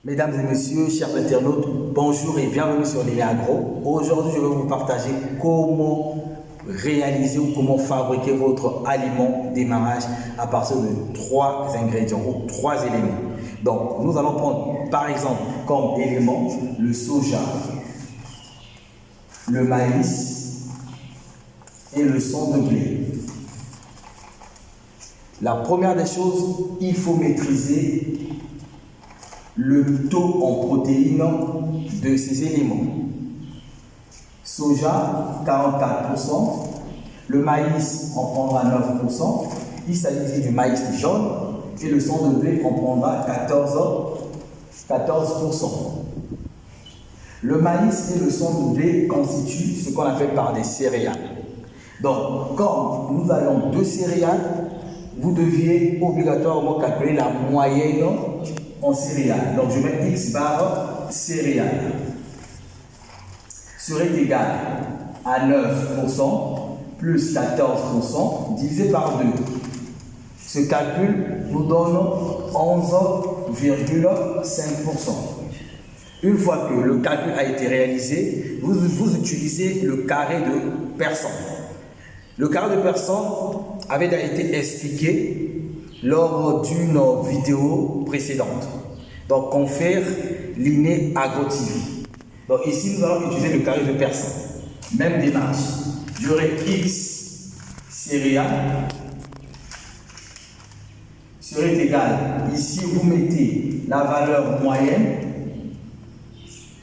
Mesdames et messieurs, chers internautes, bonjour et bienvenue sur Lila Agro. Aujourd'hui, je vais vous partager comment réaliser ou comment fabriquer votre aliment démarrage à partir de 3 ingrédients ou 3 éléments. Donc, nous allons prendre par exemple comme élément le soja, le maïs et le son de blé. La première des choses, il faut maîtriser le taux en protéines de ces éléments. Soja, 44%. Le maïs, on prendra 9%. Il s'agit du maïs jaune. Et le son de blé, on prendra 14%. Le maïs et le son de blé constituent ce qu'on appelle par des céréales. Donc, comme nous avons 2 céréales, vous deviez obligatoirement calculer la moyenne en céréales. Donc, je mets X bar céréales serait égal à 9% plus 14% divisé par 2. Ce calcul nous donne 11,5%. Une fois que le calcul a été réalisé, vous utilisez le carré de personne. Le carré de personne avait été expliqué lors d'une vidéo précédente. Donc, confère l'INE Agro TV. Donc, ici, nous allons utiliser le carré de personne. Même démarche. J'aurai X céréales serait égal. Ici, vous mettez la valeur moyenne,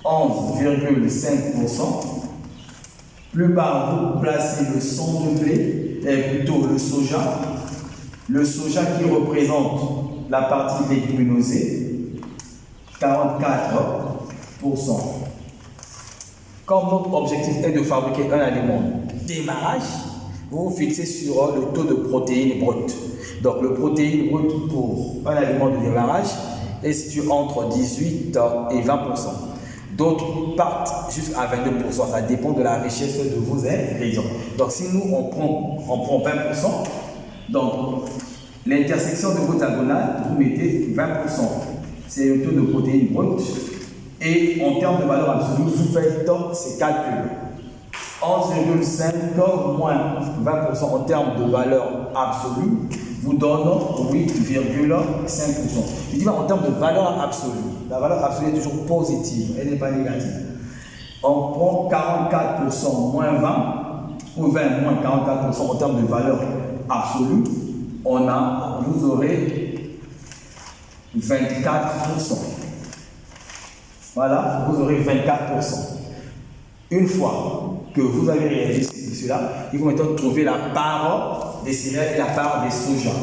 11,5%. Plus bas, vous placez le son de blé, plutôt le soja. Le soja qui représente la partie léguminosée, 44%. Comme notre objectif est de fabriquer un aliment démarrage, vous vous fixez sur le taux de protéines brutes. Donc, le protéine brut pour un aliment de démarrage est situé entre 18 et 20%. D'autres partent jusqu'à 22%. Ça dépend de la richesse de vos ingrédients. Donc, si nous, on prend 20%, donc l'intersection de vos diagonales, vous mettez 20%. C'est le taux de protéines brutes. Et en termes de valeur absolue, vous faites ces calculs. 11,5 moins 20% en termes de valeur absolue vous donne 8,5%. Je dis en termes de valeur absolue. La valeur absolue est toujours positive, elle n'est pas négative. On prend 44% moins 20 ou 20 moins 44% en termes de valeur absolue. Vous aurez 24%. Voilà, vous aurez 24%. Une fois que vous avez réalisé cela, il faut maintenant trouver la part des céréales et la part des soja.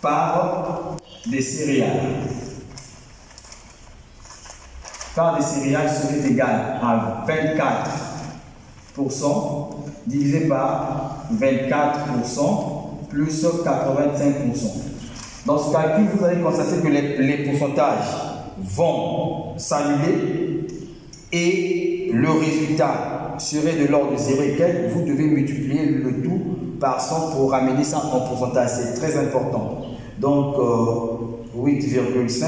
Part des céréales. Part des céréales serait égale à 24% divisé par 24% plus 85%. Dans ce calcul, vous allez constater que les pourcentages vont s'annuler et le résultat serait de l'ordre de 0 et quelques. Vous devez multiplier le tout par 100 pour ramener ça en pourcentage. C'est très important. Donc, 8,5.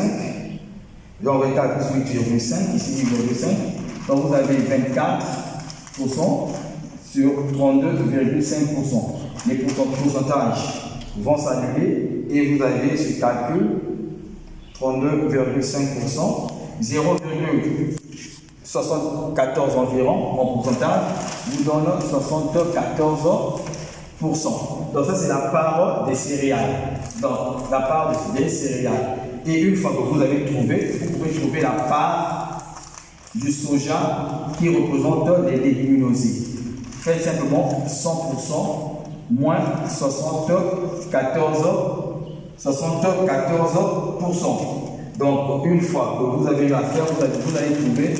Donc, 24 plus 8,5. Ici, 8,5. Donc, vous avez 24% sur 32,5%. Les pourcentages vont s'annuler et vous avez ce calcul 32,5%, 0,74 environ en pourcentage, vous donne 74%. Donc ça c'est la part des céréales. Donc la part des céréales. Et une fois que vous avez trouvé, vous pouvez trouver la part du soja qui représente les légumineuses. Faites simplement 100% moins 74%. Donc, une fois que vous avez eu à faire, vous allez trouver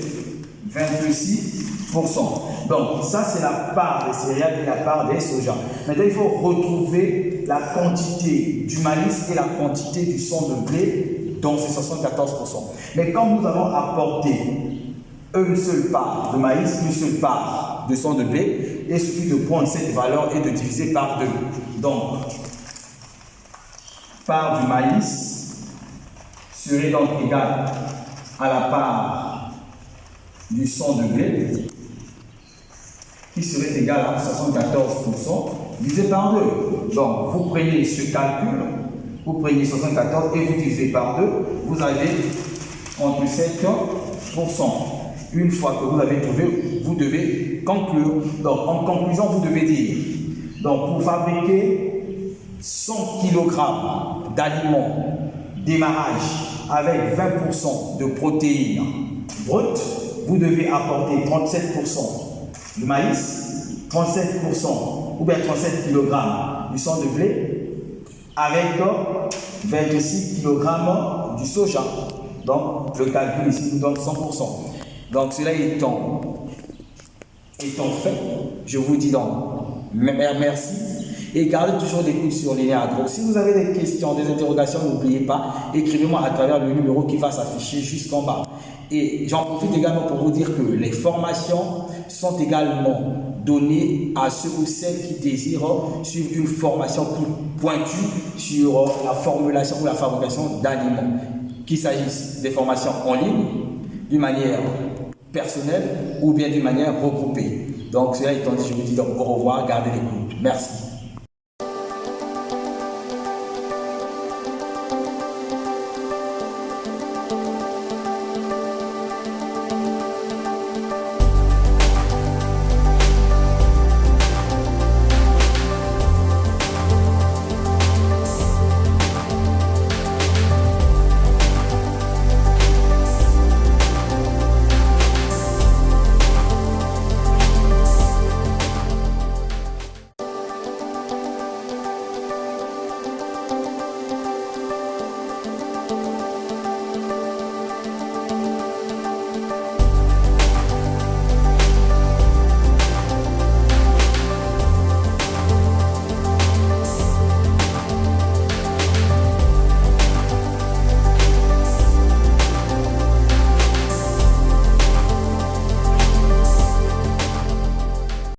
26%. Donc, ça, c'est la part des céréales et la part des soja. Maintenant, il faut retrouver la quantité du maïs et la quantité du son de blé, donc c'est 74%. Mais comme nous allons apporter une seule part de maïs, une seule part de son de blé, il suffit de prendre cette valeur et de diviser par 2. Donc, part du maïs serait donc égal à la part du 100 de blé, qui serait égal à 74% divisé par 2. Donc, vous prenez ce calcul, vous prenez 74 et vous divisez par 2, vous avez 37%. Une fois que vous avez trouvé, vous devez conclure. Donc, en conclusion, vous devez dire, donc, pour fabriquer 100 kg d'aliments démarrage avec 20% de protéines brutes, vous devez apporter 37% de maïs, 37% ou bien 37 kg du sang de blé avec 26 kg du soja. Donc, le calcul ici nous donne 100%. Donc, cela étant fait, je vous dis donc merci et gardez toujours l'écoute sur Linéa Agro. Si vous avez des questions, des interrogations, n'oubliez pas, écrivez-moi à travers le numéro qui va s'afficher jusqu'en bas. Et j'en profite également pour vous dire que les formations sont également données à ceux ou celles qui désirent suivre une formation plus pointue sur la formulation ou la fabrication d'aliments. Qu'il s'agisse des formations en ligne, d'une manière personnelle ou bien d'une manière regroupée. Donc, cela étant dit, je vous dis donc au revoir, gardez l'écoute. Merci.